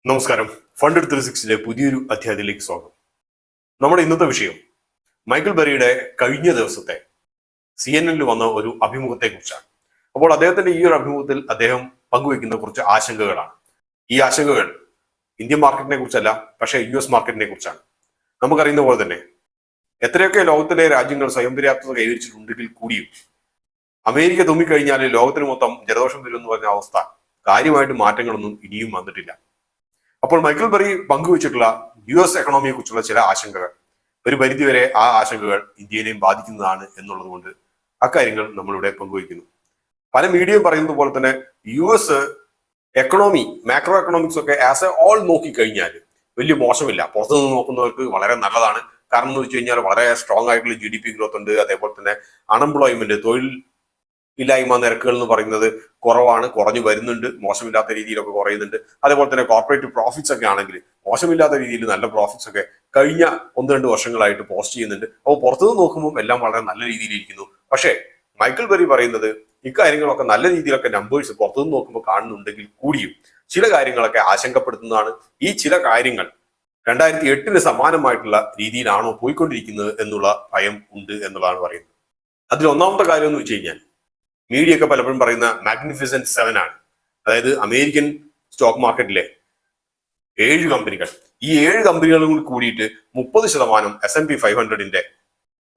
നമസ്കാരം. ഫണ്ട് 360 പുതിയൊരു അധ്യായത്തിലേക്ക് സ്വാഗതം. നമ്മുടെ ഇന്നത്തെ വിഷയം മൈക്കിൾ ബെറിയുടെ കഴിഞ്ഞ ദിവസത്തെ CNN വന്ന ഒരു അഭിമുഖത്തെ കുറിച്ചാണ്. അപ്പോൾ അദ്ദേഹത്തിന്റെ ഈ ഒരു അഭിമുഖത്തിൽ അദ്ദേഹം പങ്കുവെക്കുന്ന കുറച്ച് ആശങ്കകളാണ്. ഈ ആശങ്കകൾ ഇന്ത്യൻ മാർക്കറ്റിനെ കുറിച്ചല്ല, പക്ഷേ US മാർക്കറ്റിനെ കുറിച്ചാണ്. നമുക്കറിയുന്ന പോലെ തന്നെ എത്രയൊക്കെ ലോകത്തിലെ രാജ്യങ്ങൾ സ്വയം പര്യാപ്തത കൈവരിച്ചിട്ടുണ്ടെങ്കിൽ കൂടിയും അമേരിക്ക തുമ്മിക്കഴിഞ്ഞാൽ ലോകത്തിന് മൊത്തം ജലദോഷം വരും എന്ന് പറഞ്ഞ അവസ്ഥ കാര്യമായിട്ട് മാറ്റങ്ങളൊന്നും ഇനിയും വന്നിട്ടില്ല. അപ്പോൾ മൈക്കിൾ ബെറി പങ്കുവച്ചിട്ടുള്ള US എക്കണോമിയെ കുറിച്ചുള്ള ചില ആശങ്കകൾ ഒരു പരിധിവരെ ആ ആശങ്കകൾ ഇന്ത്യയിലെയും ബാധിക്കുന്നതാണ് എന്നുള്ളത് കൊണ്ട് അക്കാര്യങ്ങൾ നമ്മളിവിടെ പങ്കുവയ്ക്കുന്നു. പല മീഡിയയും പറയുന്നത് പോലെ തന്നെ US എക്കണോമി, മാക്രോ എക്കണോമിക്സ് ഒക്കെ ആസ് എ ഓൾ നോക്കിക്കഴിഞ്ഞാൽ വലിയ മോശമില്ല. പുറത്തുനിന്ന് നോക്കുന്നവർക്ക് വളരെ നല്ലതാണ്. കാരണം എന്ന് വെച്ച് കഴിഞ്ഞാൽ വളരെ സ്ട്രോങ് ആയിട്ടുള്ള GDP ഗ്രോത്ത് ഉണ്ട്. അതേപോലെ തന്നെ അൺഎംപ്ലോയ്മെന്റ്, തൊഴിൽ ഇല്ലായ്മ നിരക്കുകൾ എന്ന് പറയുന്നത് കുറവാണ്, കുറഞ്ഞു വരുന്നുണ്ട്, മോശമില്ലാത്ത രീതിയിലൊക്കെ കുറയുന്നുണ്ട്. അതേപോലെ തന്നെ കോർപ്പറേറ്റ് പ്രോഫിറ്റ്സ് ഒക്കെ ആണെങ്കിൽ മോശമില്ലാത്ത രീതിയിൽ നല്ല പ്രോഫിറ്റ്സ് ഒക്കെ കഴിഞ്ഞ 1-2 വർഷങ്ങളായിട്ട് പോസ്റ്റ് ചെയ്യുന്നുണ്ട്. അപ്പോൾ പുറത്തുനിന്ന് നോക്കുമ്പോൾ എല്ലാം വളരെ നല്ല രീതിയിലിരിക്കുന്നു. പക്ഷേ മൈക്കിൾ ബെറി പറയുന്നത് ഇക്കാര്യങ്ങളൊക്കെ നല്ല രീതിയിലൊക്കെ നമ്പേഴ്സ് പുറത്തുനിന്ന് നോക്കുമ്പോൾ കാണുന്നുണ്ടെങ്കിൽ കൂടിയും ചില കാര്യങ്ങളൊക്കെ ആശങ്കപ്പെടുത്തുന്നതാണ്. ഈ ചില കാര്യങ്ങൾ 2008 സമാനമായിട്ടുള്ള രീതിയിലാണോ പോയിക്കൊണ്ടിരിക്കുന്നത് എന്നുള്ള ഭയം ഉണ്ട് എന്നുള്ളതാണ് പറയുന്നത്. അതിൽ ഒന്നാമത്തെ കാര്യം എന്ന് വെച്ച് കഴിഞ്ഞാൽ മീഡിയ ഒക്കെ പലപ്പോഴും പറയുന്ന മാഗ്നിഫിസന്റ് 7 ആണ്. അതായത് അമേരിക്കൻ സ്റ്റോക്ക് മാർക്കറ്റിലെ 7 കമ്പനികൾ, ഈ 7 കമ്പനികളും കൂടിയിട്ട് 30% S&P 500ന്റെ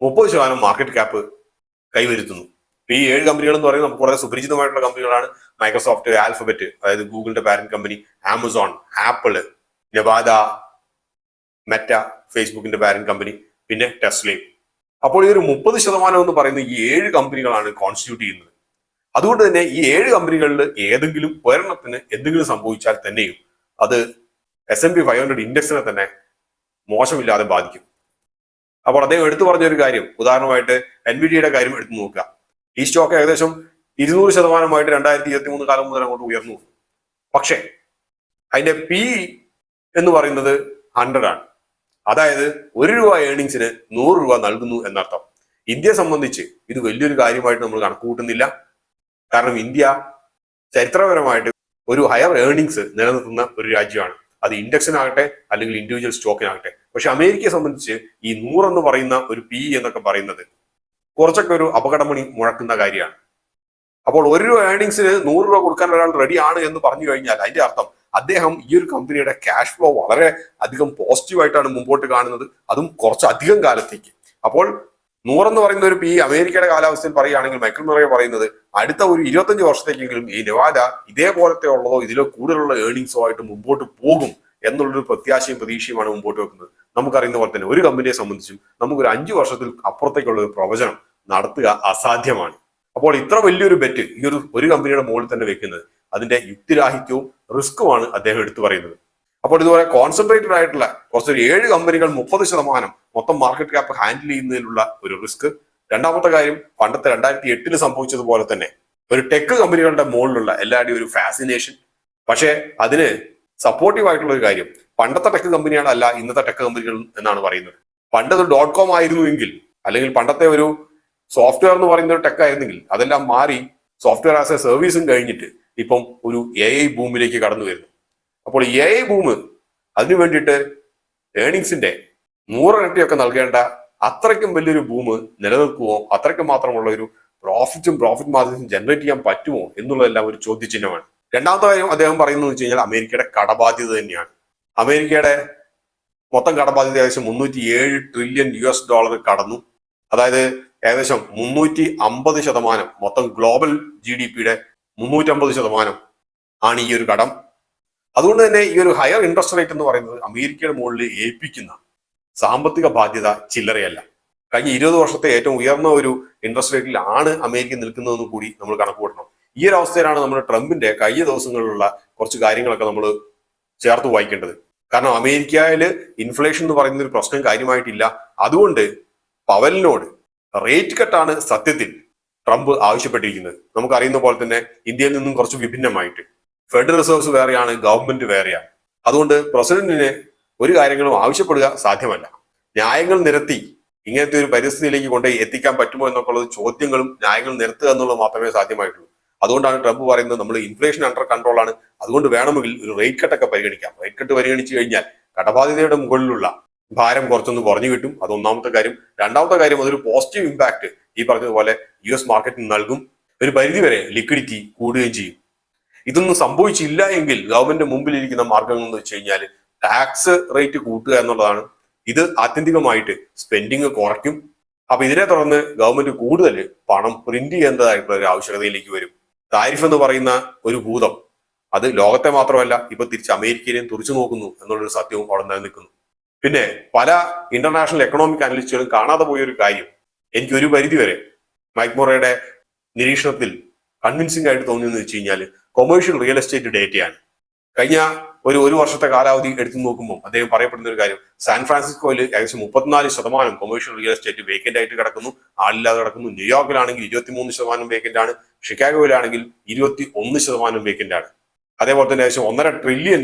30% മാർക്കറ്റ് ക്യാപ്പ് കൈവരുത്തുന്നു. ഈ 7 കമ്പനികൾ എന്ന് പറയുന്നത് നമുക്ക് വളരെ സുപരിചിതമായിട്ടുള്ള കമ്പനികളാണ്. മൈക്രോസോഫ്റ്റ്, ആൽഫബറ്റ്, അതായത് ഗൂഗിളിന്റെ parent company, Amazon, Apple, Nvidia, Meta, ഫേസ്ബുക്കിന്റെ പാരന്റ് കമ്പനി, പിന്നെ ടെസ്ലയും. അപ്പോൾ ഈ ഒരു 30% എന്ന് പറയുന്ന ഈ 7 കമ്പനികളാണ് കോൺസ്റ്റിറ്റ്യൂട്ട് ചെയ്യുന്നത്. അതുകൊണ്ട് തന്നെ ഈ 7 കമ്പനികളിൽ ഏതെങ്കിലും ഒരെണ്ണത്തിന് എന്തെങ്കിലും സംഭവിച്ചാൽ തന്നെയും അത് S&P 500 ഇൻഡെക്സിനെ തന്നെ മോശമില്ലാതെ ബാധിക്കും. അപ്പോൾ അദ്ദേഹം എടുത്തു പറഞ്ഞൊരു കാര്യം, ഉദാഹരണമായിട്ട് NVIDIAയുടെ കാര്യം എടുത്തു നോക്കുക. ഈ സ്റ്റോക്ക് ഏകദേശം 200% 2023 കാലം മുതൽ അങ്ങോട്ട് ഉയർന്നു. പക്ഷേ അതിന്റെ PE എന്ന് പറയുന്നത് 100 ആണ്. അതായത് ₹1 ഏർണിങ്സിന് ₹100 നൽകുന്നു എന്നർത്ഥം. ഇന്ത്യയെ സംബന്ധിച്ച് ഇത് വലിയൊരു കാര്യമായിട്ട് നമ്മൾ കണക്കുകൂട്ടുന്നില്ല. കാരണം ഇന്ത്യ ചരിത്രപരമായിട്ട് ഒരു ഹയർ ഏർണിങ്സ് നിലനിർത്തുന്ന ഒരു രാജ്യമാണ്. അത് ഇൻഡെക്സിനാകട്ടെ അല്ലെങ്കിൽ ഇൻഡിവിജ്വൽ സ്റ്റോക്കിനാകട്ടെ. പക്ഷെ അമേരിക്കയെ സംബന്ധിച്ച് ഈ 100 എന്ന് പറയുന്ന ഒരു PE എന്നൊക്കെ പറയുന്നത് കുറച്ചൊക്കെ ഒരു അപകടമണി മുഴക്കുന്ന കാര്യമാണ്. അപ്പോൾ ₹1 ഏർണിങ്സിന് ₹100 കൊടുക്കാൻ ഒരാൾ റെഡിയാണ് എന്ന് പറഞ്ഞു കഴിഞ്ഞാൽ അതിന്റെ അർത്ഥം അദ്ദേഹം ഈ ഒരു കമ്പനിയുടെ ക്യാഷ് ഫ്ലോ വളരെ അധികം പോസിറ്റീവായിട്ടാണ് മുമ്പോട്ട് കാണുന്നത്, അതും കുറച്ചധികം കാലത്തേക്ക്. അപ്പോൾ 100 എന്ന് പറയുന്ന ഒരു PE അമേരിക്കയുടെ കാലാവസ്ഥയിൽ പറയുകയാണെങ്കിൽ മൈക്കിൾ ബെറി പറയുന്നത് അടുത്ത ഒരു 25 വർഷത്തേക്കെങ്കിലും ഈ നെവാദ ഇതേപോലത്തെ ഉള്ളതോ ഇതിലോ കൂടുതലുള്ള ഏർണിങ്സോ ആയിട്ട് മുമ്പോട്ട് പോകും എന്നുള്ളൊരു പ്രത്യാശയും പ്രതീക്ഷയുമാണ് മുമ്പോട്ട് വെക്കുന്നത്. നമുക്കറിയുന്ന പോലെ തന്നെ ഒരു കമ്പനിയെ സംബന്ധിച്ചും നമുക്കൊരു 5 വർഷത്തിൽ അപ്പുറത്തേക്കുള്ള ഒരു പ്രവചനം നടത്തുക അസാധ്യമാണ്. അപ്പോൾ ഇത്ര വലിയൊരു ബെറ്റ് ഈ ഒരു കമ്പനിയുടെ മുകളിൽ തന്നെ വെക്കുന്നത് അതിന്റെ യുക്തിരാഹിത്യവും റിസ്ക്കുമാണ് അദ്ദേഹം എടുത്തു പറയുന്നത്. അപ്പോൾ ഇതുപോലെ കോൺസെൻട്രേറ്റഡ് ആയിട്ടുള്ള കുറച്ചൊരു 7 കമ്പനികൾ 30% മൊത്തം മാർക്കറ്റ് ക്യാപ്പ് ഹാൻഡിൽ ചെയ്യുന്നതിലുള്ള ഒരു റിസ്ക്. രണ്ടാമത്തെ കാര്യം, പണ്ടത്തെ 2008 സംഭവിച്ചതുപോലെ തന്നെ ഒരു ടെക് കമ്പനികളുടെ മുകളിലുള്ള എല്ലാവരുടെയും ഒരു ഫാസിനേഷൻ. പക്ഷേ അതിന് സപ്പോർട്ടീവ് ആയിട്ടുള്ള ഒരു കാര്യം, പണ്ടത്തെ ടെക് കമ്പനികളല്ല ഇന്നത്തെ ടെക് കമ്പനികൾ എന്നാണ് പറയുന്നത്. പണ്ടത് .com ആയിരുന്നുവെങ്കിൽ, അല്ലെങ്കിൽ പണ്ടത്തെ ഒരു സോഫ്റ്റ്വെയർ എന്ന് പറയുന്ന ഒരു ടെക് ആയിരുന്നെങ്കിൽ അതെല്ലാം മാറി സോഫ്റ്റ്വെയർ ആസ് എ സർവീസും കഴിഞ്ഞിട്ട് ഇപ്പം ഒരു AI ബൂമിലേക്ക് കടന്നു വരുന്നു. അപ്പോൾ AI ബൂം അതിനു വേണ്ടിയിട്ട് ഏർണിങ്സിന്റെ 100 ഇരട്ടിയൊക്കെ നൽകേണ്ട അത്രയ്ക്കും വലിയൊരു ബൂം നിലനിൽക്കുമോ, അത്രയ്ക്കും മാത്രമുള്ള ഒരു പ്രോഫിറ്റ് മാർജിൻ ജനറേറ്റ് ചെയ്യാൻ പറ്റുമോ എന്നുള്ളതെല്ലാം ഒരു ചോദ്യചിഹ്നമാണ്. രണ്ടാമത്തെ കാര്യം അദ്ദേഹം പറയുന്നത് വെച്ച് കഴിഞ്ഞാൽ അമേരിക്കയുടെ കടബാധ്യത തന്നെയാണ്. അമേരിക്കയുടെ മൊത്തം കടബാധ്യത ഏകദേശം $307 ട്രില്യൺ കടന്നു. അതായത് ഏകദേശം 350% മൊത്തം ഗ്ലോബൽ GDPയുടെ 350% ആണ് ഈ ഒരു കടം. അതുകൊണ്ട് തന്നെ ഈ ഒരു ഹയർ ഇൻട്രസ്റ്റ് റേറ്റ് എന്ന് പറയുന്നത് അമേരിക്കയുടെ മുകളിൽ ഏൽപ്പിക്കുന്ന സാമ്പത്തിക ബാധ്യത ചില്ലറയല്ല. കഴിഞ്ഞ 20 വർഷത്തെ ഏറ്റവും ഉയർന്ന ഒരു ഇൻട്രസ്റ്റ് റേറ്റിലാണ് അമേരിക്ക നിൽക്കുന്നതെന്ന് കൂടി നമ്മൾ കണക്കുകൂട്ടണം. ഈ ഒരു അവസ്ഥയിലാണ് നമ്മൾ ട്രംപിന്റെ കഴിഞ്ഞ ദിവസങ്ങളിലുള്ള കുറച്ച് കാര്യങ്ങളൊക്കെ നമ്മൾ ചേർത്ത് വായിക്കേണ്ടത്. കാരണം അമേരിക്കയിൽ ഇൻഫ്ലേഷൻ എന്ന് പറയുന്ന ഒരു പ്രശ്നം കാര്യമായിട്ടില്ല. അതുകൊണ്ട് പവലിനോട് റേറ്റ് കട്ടാണ് സത്യത്തിൽ ട്രംപ് ആവശ്യപ്പെട്ടിരിക്കുന്നത്. നമുക്കറിയുന്ന പോലെ തന്നെ ഇന്ത്യയിൽ നിന്നും കുറച്ച് വിഭിന്നമായിട്ട് ഫെഡറൽ റിസർവ്സ് വേറെയാണ്, ഗവൺമെന്റ് വേറെയാണ്. അതുകൊണ്ട് പ്രസിഡന്റിന് ഒരു കാര്യങ്ങളും ആവശ്യപ്പെടുക സാധ്യമല്ല. ന്യായങ്ങൾ നിരത്തി ഇങ്ങനത്തെ ഒരു പരിസ്ഥിതിയിലേക്ക് കൊണ്ടുപോയി എത്തിക്കാൻ പറ്റുമോ എന്നൊക്കെയുള്ളത് ചോദ്യങ്ങളും ന്യായങ്ങൾ നിരത്തുക എന്നുള്ളത് മാത്രമേ സാധ്യമായിട്ടുള്ളൂ. അതുകൊണ്ടാണ് ട്രംപ് പറയുന്നത് നമ്മൾ ഇൻഫ്ലേഷൻ അണ്ടർ കൺട്രോൾ ആണ്, അതുകൊണ്ട് വേണമെങ്കിൽ ഒരു റേറ്റ് കട്ടൊക്കെ പരിഗണിക്കാം. റേറ്റ് കട്ട് പരിഗണിച്ചു കഴിഞ്ഞാൽ കടബാധ്യതയുടെ മുകളിലുള്ള ഭാരം കുറച്ചൊന്ന് കുറഞ്ഞു കിട്ടും. അത് ഒന്നാമത്തെ കാര്യം. രണ്ടാമത്തെ കാര്യം, അതൊരു പോസിറ്റീവ് ഇമ്പാക്ട് ഈ പറഞ്ഞതുപോലെ US മാർക്കറ്റിന് നൽകും. ഒരു പരിധിവരെ ലിക്വിഡിറ്റി കൂടുകയും ചെയ്യും. ഇതൊന്നും സംഭവിച്ചില്ല എങ്കിൽ ഗവൺമെന്റ് മുമ്പിലിരിക്കുന്ന മാർഗങ്ങൾ എന്ന് വെച്ച് കഴിഞ്ഞാൽ ടാക്സ് റേറ്റ് കൂട്ടുക എന്നുള്ളതാണ്. ഇത് ആത്യന്തികമായിട്ട് സ്പെൻഡിങ് കുറയ്ക്കും. അപ്പൊ ഇതിനെ തുടർന്ന് ഗവൺമെന്റ് കൂടുതൽ പണം പ്രിന്റ് ചെയ്യേണ്ടതായിട്ടുള്ള ഒരു ആവശ്യകതയിലേക്ക് വരും. താരിഫ് എന്ന് പറയുന്ന ഒരു ഭൂതം അത് ലോകത്തെ മാത്രമല്ല ഇപ്പൊ തിരിച്ച് അമേരിക്കയിലെയും തുറച്ചു നോക്കുന്നു എന്നുള്ളൊരു സത്യവും അവിടെ നിലനിൽക്കുന്നു. പിന്നെ പല ഇന്റർനാഷണൽ എക്കണോമിക് അനലിസ്റ്റുകളും കാണാതെ പോയൊരു കാര്യം എനിക്ക് ഒരു പരിധിവരെ മൈക്ക് മൊറയുടെ നിരീക്ഷണത്തിൽ കൺവിൻസിംഗ് ആയിട്ട് തോന്നിയെന്ന് വെച്ച് കഴിഞ്ഞാൽ കൊമേഴ്ഷ്യൽ റിയൽ എസ്റ്റേറ്റ് ഡേറ്റയാണ്. കഴിഞ്ഞ ഒരു വർഷത്തെ കാലാവധി എടുത്തു നോക്കുമ്പോൾ അദ്ദേഹം പറയപ്പെടുന്ന ഒരു കാര്യം, സാൻ ഫ്രാൻസിസ്കോയിൽ ഏകദേശം 34% കൊമേഴ്ഷ്യൽ റിയൽ എസ്റ്റേറ്റ് വേക്കന്റ് ആയിട്ട് കിടക്കുന്നു, ആളില്ലാതെ കിടക്കുന്നു. ന്യൂയോർക്കിലാണെങ്കിൽ 23% വേക്കന്റ് ആണ്. ഷിക്കാഗോയിലാണെങ്കിൽ 21% വേക്കന്റ് ആണ്. അതേപോലെ തന്നെ ഏകദേശം $1.5 ട്രില്യൺ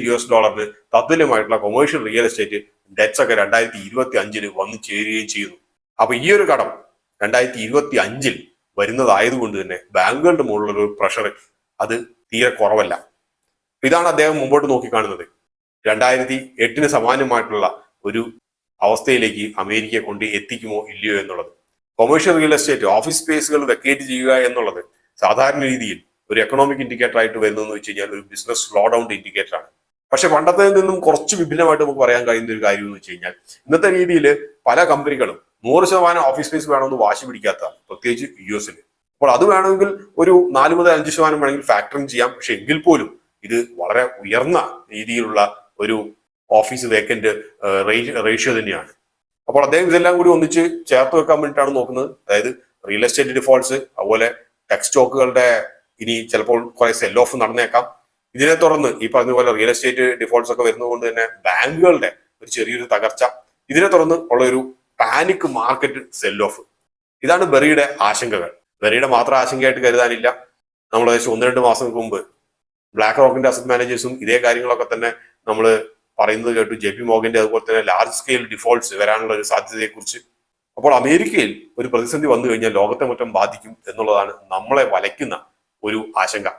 തത്തുല്യമായിട്ടുള്ള കൊമേഴ്ഷ്യൽ റിയൽ എസ്റ്റേറ്റ് ഡെറ്റ്സ് ഒക്കെ 2025 വന്നു ചേരുകയും ചെയ്യുന്നു. അപ്പൊ ഈ ഒരു കടം 2025 വരുന്നതായതുകൊണ്ട് തന്നെ ബാങ്കുകളുടെ മുകളിലുള്ള ഒരു പ്രഷർ അത് തീരെ കുറവല്ല. ഇതാണ് അദ്ദേഹം മുമ്പോട്ട് നോക്കിക്കാണുന്നത്. 2008 സമാനമായിട്ടുള്ള ഒരു അവസ്ഥയിലേക്ക് അമേരിക്കയെ കൊണ്ട് എത്തിക്കുമോ ഇല്ലയോ എന്നുള്ളത്. കൊമേഴ്ഷ്യൽ റിയൽ എസ്റ്റേറ്റ് ഓഫീസ് സ്പേസുകൾ വെക്കേറ്റ് ചെയ്യുക എന്നുള്ളത് സാധാരണ രീതിയിൽ ഒരു എക്കണോമിക് ഇൻഡിക്കേറ്റർ ആയിട്ട് വരുന്നതെന്ന് വെച്ച് കഴിഞ്ഞാൽ ഒരു ബിസിനസ് സ്ലോ ഡൗൺ ഇൻഡിക്കേറ്റർ ആണ്. പക്ഷെ പണ്ടത്തിൽ നിന്നും കുറച്ച് വിഭിന്നമായിട്ട് നമുക്ക് പറയാൻ കഴിയുന്ന ഒരു കാര്യം എന്ന് വെച്ച് കഴിഞ്ഞാൽ ഇന്നത്തെ രീതിയിൽ പല കമ്പനികളും 100% ഓഫീസ് സ്പേസ് വേണമെന്ന് വാശി പിടിക്കാത്തതാണ്, പ്രത്യേകിച്ച് US-ൽ. അപ്പോൾ അത് വേണമെങ്കിൽ ഒരു 4 മുതൽ 5% വേണമെങ്കിൽ ഫാക്ടറിങ് ചെയ്യാം. പക്ഷെ എങ്കിൽ പോലും ഇത് വളരെ ഉയർന്ന രീതിയിലുള്ള ഒരു ഓഫീസ് വേക്കന്റ് റേഷ്യോ തന്നെയാണ്. അപ്പോൾ അദ്ദേഹം ഇതെല്ലാം കൂടി ഒന്നിച്ച് ചേർത്ത് വെക്കാൻ വേണ്ടിയിട്ടാണ് നോക്കുന്നത്. അതായത് റിയൽ എസ്റ്റേറ്റ് ഡിഫോൾട്ട്സ്, അതുപോലെ ടെക് സ്റ്റോക്കുകളുടെ ഇനി ചിലപ്പോൾ കുറെ സെൽ ഓഫ് നടന്നേക്കാം. ഇതിനെ തുടർന്ന് ഈ പറഞ്ഞതുപോലെ റിയൽ എസ്റ്റേറ്റ് ഡിഫോൾട്ട്സ് ഒക്കെ വരുന്നതുകൊണ്ട് തന്നെ ബാങ്കുകളുടെ ഒരു ചെറിയൊരു തകർച്ച, ഇതിനെ തുടർന്ന് ഉള്ള ഒരു പാനിക് മാർക്കറ്റ് സെൽ ഓഫ്. ഇതാണ് ബെറിയുടെ ആശങ്കകൾ. ബെറിയുടെ മാത്രം ആശങ്കയായിട്ട് കരുതാനില്ല. നമ്മൾ ഏകദേശം 1-2 മാസങ്ങൾക്ക് മുമ്പ് ബ്ലാക്ക് റോക്കിന്റെ അസറ്റ് മാനേജേഴ്സും ഇതേ കാര്യങ്ങളൊക്കെ തന്നെ നമ്മൾ പറയുന്നത് കേട്ടു. JP മോർഗന്റെ അതുപോലെ തന്നെ ലാർജ് സ്കെയിൽ ഡിഫോൾട്ട്സ് വരാനുള്ള ഒരു സാധ്യതയെക്കുറിച്ച്. അപ്പോൾ അമേരിക്കയിൽ ഒരു പ്രതിസന്ധി വന്നു കഴിഞ്ഞാൽ ലോകത്തെ മൊത്തം ബാധിക്കും എന്നുള്ളതാണ് നമ്മളെ വലയ്ക്കുന്ന ഒരു ആശങ്ക.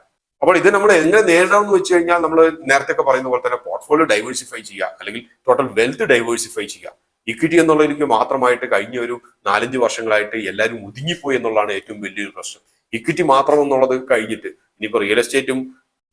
അപ്പോൾ ഇത് നമ്മൾ എങ്ങനെ നേരിടാമെന്ന് വെച്ച് കഴിഞ്ഞാൽ നമ്മൾ നേരത്തെ ഒക്കെ പറയുന്ന പോലെ തന്നെ പോർട്ട്ഫോളിയോ ഡൈവേഴ്സിഫൈ ചെയ്യുക, അല്ലെങ്കിൽ ടോട്ടൽ വെൽത്ത് ഡൈവേഴ്സിഫൈ ചെയ്യുക. ഇക്വിറ്റി എന്നുള്ളതിലേക്ക് മാത്രമായിട്ട് കഴിഞ്ഞ ഒരു 4-5 വർഷങ്ങളായിട്ട് എല്ലാവരും ഒതുങ്ങിപ്പോയി എന്നുള്ളതാണ് ഏറ്റവും വലിയൊരു പ്രശ്നം. ഇക്വിറ്റി മാത്രം എന്നുള്ളത് കഴിഞ്ഞിട്ട് ഇനിയിപ്പോൾ റിയൽ എസ്റ്റേറ്റും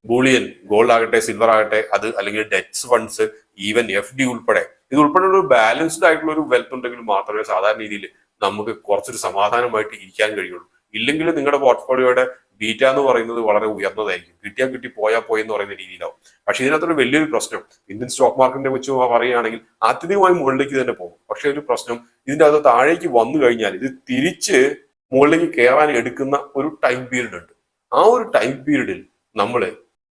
ബൂളിയൻ, ഗോൾഡ് ആകട്ടെ, സിൽവർ ആകട്ടെ, അത് അല്ലെങ്കിൽ ഡെറ്റ്സ് ഫണ്ട്സ്, ഈവൻ FD ഉൾപ്പെടെ, ഇതുൾപ്പെടെ ഒരു ബാലൻസ്ഡ് ആയിട്ടുള്ള ഒരു വെൽത്ത് ഉണ്ടെങ്കിൽ മാത്രമേ സാധാരണ രീതിയിൽ നമുക്ക് കുറച്ചൊരു സമാധാനമായിട്ട് ഇരിക്കാൻ കഴിയുള്ളൂ. ഇല്ലെങ്കിൽ നിങ്ങളുടെ പോർട്ട്ഫോളിയോയുടെ ബീറ്റ എന്ന് പറയുന്നത് വളരെ ഉയർന്നതായിരിക്കും. കിട്ടിയാൽ കിട്ടി, പോയാൽ പോയി എന്ന് പറയുന്ന രീതിയിലാവും. പക്ഷെ ഇതിനകത്തൊരു വലിയൊരു പ്രശ്നം ഇന്ത്യൻ സ്റ്റോക്ക് മാർക്കറ്റിനെ വെച്ച് പറയുകയാണെങ്കിൽ ആത്യന്തികമായി മുകളിലേക്ക് തന്നെ പോകും. പക്ഷെ ഒരു പ്രശ്നം, ഇതിന്റെ അത് താഴേക്ക് വന്നു കഴിഞ്ഞാൽ ഇത് തിരിച്ച് മുകളിലേക്ക് കയറാൻ എടുക്കുന്ന ഒരു ടൈം പീരീഡ് ഉണ്ട്. ആ ഒരു ടൈം പീരീഡിൽ നമ്മൾ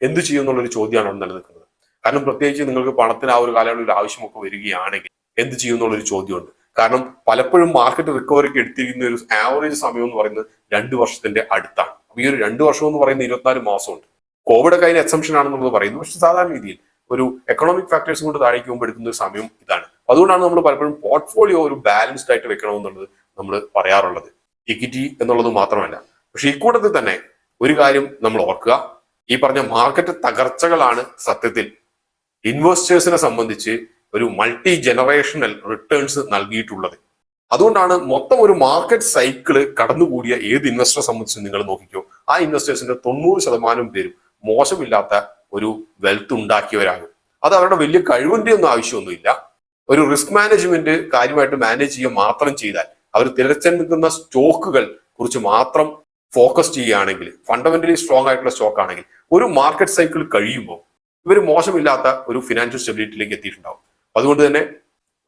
എന്ത് ചെയ്യും എന്നുള്ളൊരു ചോദ്യമാണ് അവിടെ നിലനിൽക്കുന്നത്. കാരണം പ്രത്യേകിച്ച് നിങ്ങൾക്ക് പണത്തിന് ആ ഒരു കാലയളവിൽ ആവശ്യമൊക്കെ വരികയാണെങ്കിൽ എന്ത് ചെയ്യും എന്നുള്ളൊരു ചോദ്യമുണ്ട്. കാരണം പലപ്പോഴും മാർക്കറ്റ് റിക്കവറിക്ക് എടുത്തിരിക്കുന്ന ഒരു ആവറേജ് സമയം എന്ന് പറയുന്നത് 2 വർഷത്തിന്റെ അടുത്താണ്. അപ്പൊ ഈ ഒരു 2 വർഷം എന്ന് പറയുന്നത് 24 മാസമുണ്ട്. കോവിഡ് ഒക്കെ അതിന് എക്സംഷൻ ആണെന്നുള്ളത് പറയുന്നു. പക്ഷെ സാധാരണ രീതിയിൽ ഒരു എക്കണോമിക് ഫാക്ടേഴ്സ് കൊണ്ട് താഴേക്ക് പോകുമ്പോൾ എടുക്കുന്ന ഒരു സമയം ഇതാണ്. അതുകൊണ്ടാണ് നമ്മൾ പലപ്പോഴും പോർട്ട്ഫോളിയോ ഒരു ബാലൻസ്ഡ് ആയിട്ട് വെക്കണമെന്നുള്ളത് നമ്മൾ പറയാറുള്ളത്. ഇക്വിറ്റി എന്നുള്ളത് മാത്രമല്ല, പക്ഷെ ഇക്കൂട്ടത്തിൽ തന്നെ ഒരു കാര്യം നമ്മൾ ഓർക്കുക, ഈ പറഞ്ഞ മാർക്കറ്റ് തകർച്ചകളാണ് സത്യത്തിൽ ഇൻവെസ്റ്റേഴ്സിനെ സംബന്ധിച്ച് ഒരു മൾട്ടി ജനറേഷണൽ റിട്ടേൺസ് നൽകിയിട്ടുള്ളത്. അതുകൊണ്ടാണ് മൊത്തം ഒരു മാർക്കറ്റ് സൈക്കിള് കടന്നുകൂടിയ ഏത് ഇൻവെസ്റ്ററെ സംബന്ധിച്ച് നിങ്ങൾ നോക്കിക്കോ, ആ ഇൻവെസ്റ്റേഴ്സിന്റെ 90% പേരും മോശമില്ലാത്ത ഒരു വെൽത്ത് ഉണ്ടാക്കിയവരാകും. അത് അവരുടെ വലിയ കഴിവിന്റെ ഒന്നും ആവശ്യമൊന്നുമില്ല. ഒരു റിസ്ക് മാനേജ്മെന്റ് കാര്യമായിട്ട് മാനേജ് ചെയ്യുക മാത്രം ചെയ്താൽ, അവർ തിരഞ്ഞെടുക്കുന്ന സ്റ്റോക്കുകൾ കുറിച്ച് മാത്രം ഫോക്കസ് ചെയ്യുകയാണെങ്കിൽ, ഫണ്ടമെന്റലി സ്ട്രോങ് ആയിട്ടുള്ള സ്റ്റോക്ക് ആണെങ്കിൽ, ഒരു മാർക്കറ്റ് സൈക്കിൾ കഴിയുമ്പോൾ ഇവർ മോശമില്ലാത്ത ഒരു ഫിനാൻഷ്യൽ സ്റ്റെബിലിറ്റിയിലേക്ക് എത്തിയിട്ടുണ്ടാവും. അതുകൊണ്ട് തന്നെ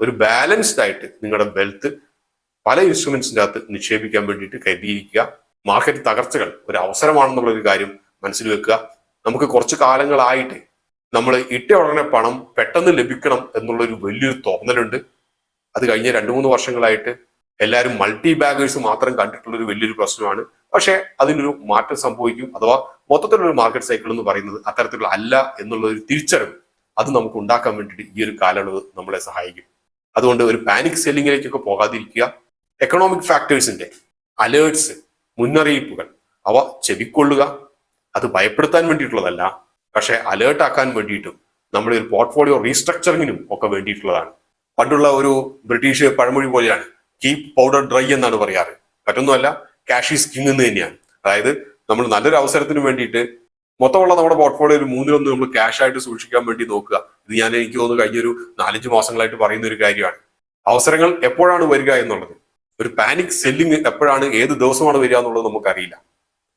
ഒരു ബാലൻസ്ഡ് ആയിട്ട് നിങ്ങളുടെ വെൽത്ത് പല ഇൻസ്ട്രുമെന്റ്സിന്റെ അകത്ത് നിക്ഷേപിക്കാൻ വേണ്ടിയിട്ട് കരുതിയിരിക്കുക. മാർക്കറ്റ് തകർച്ചകൾ ഒരു അവസരമാണെന്നുള്ള ഒരു കാര്യം മനസ്സിൽ വെക്കുക. നമുക്ക് കുറച്ച് കാലങ്ങളായിട്ട് നമ്മൾ ഇട്ട ഉടനെ പണം പെട്ടെന്ന് ലഭിക്കണം എന്നുള്ളൊരു വലിയൊരു തോന്നലുണ്ട്. അത് കഴിഞ്ഞ 2-3 വർഷങ്ങളായിട്ട് എല്ലാവരും മൾട്ടി ബാഗേഴ്സ് മാത്രം കണ്ടിട്ടുള്ള ഒരു വലിയൊരു പ്രശ്നമാണ്. പക്ഷെ അതിനൊരു മാറ്റം സംഭവിക്കും. അഥവാ മൊത്തത്തിലുള്ള മാർക്കറ്റ് സൈക്കിൾ എന്ന് പറയുന്നത് അത്തരത്തിലുള്ള അല്ല എന്നുള്ള ഒരു തിരിച്ചറിവ് അത് നമുക്ക് ഉണ്ടാക്കാൻ വേണ്ടിയിട്ട് ഈ ഒരു കാലയളവ് നമ്മളെ സഹായിക്കും. അതുകൊണ്ട് ഒരു പാനിക് സെല്ലിങ്ങിലേക്കൊക്കെ പോകാതിരിക്കുക. എക്കണോമിക് ഫാക്ടേഴ്സിന്റെ അലേർട്സ്, മുന്നറിയിപ്പുകൾ അവ ചെവിക്കൊള്ളുക. അത് ഭയപ്പെടുത്താൻ വേണ്ടിയിട്ടുള്ളതല്ല, പക്ഷെ അലേർട്ട് ആക്കാൻ വേണ്ടിയിട്ടും നമ്മുടെ ഒരു പോർട്ട്ഫോളിയോ റീസ്ട്രക്ചറിങ്ങിനും ഒക്കെ വേണ്ടിയിട്ടുള്ളതാണ്. പണ്ടുള്ള ഒരു ബ്രിട്ടീഷ് പഴമൊഴി പോലെയാണ്, കീപ് പൗഡർ ഡ്രൈ എന്നാണ് പറയാറ്. മറ്റൊന്നുമല്ല, ക്യാഷ് ഈസ് കിങ് എന്ന് തന്നെയാണ്. അതായത് നമ്മൾ നല്ലൊരു അവസരത്തിന് വേണ്ടിയിട്ട് മൊത്തമുള്ള നമ്മുടെ പോർട്ട്ഫോളിയോ ഒരു മൂന്നിലൊന്ന് നമ്മൾ ക്യാഷ് ആയിട്ട് സൂക്ഷിക്കാൻ വേണ്ടി നോക്കുക. ഇത് എനിക്ക് തോന്നുന്നു കഴിഞ്ഞൊരു 4-5 മാസങ്ങളായിട്ട് പറയുന്ന ഒരു കാര്യമാണ്. അവസരങ്ങൾ എപ്പോഴാണ് വരിക എന്നുള്ളത്, ഒരു പാനിക് സെല്ലിങ് എപ്പോഴാണ്, ഏത് ദിവസമാണ് വരിക എന്നുള്ളത് നമുക്കറിയില്ല.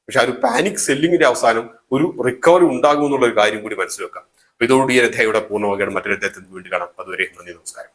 പക്ഷെ ആ ഒരു പാനിക് സെല്ലിങ്ങിന്റെ അവസാനം ഒരു റിക്കവറി ഉണ്ടാകും എന്നുള്ള ഒരു കാര്യം കൂടി മനസ്സിലാക്കാം. അപ്പൊ ഇതോടുകൂടി ഈ അധ്യായയുടെ പൂർണ്ണമാകാൻ മറ്റൊരു അധ്യായത്തിൽ വീണ്ടും കാണാം. അതുവരെ നന്ദി, നമസ്കാരം.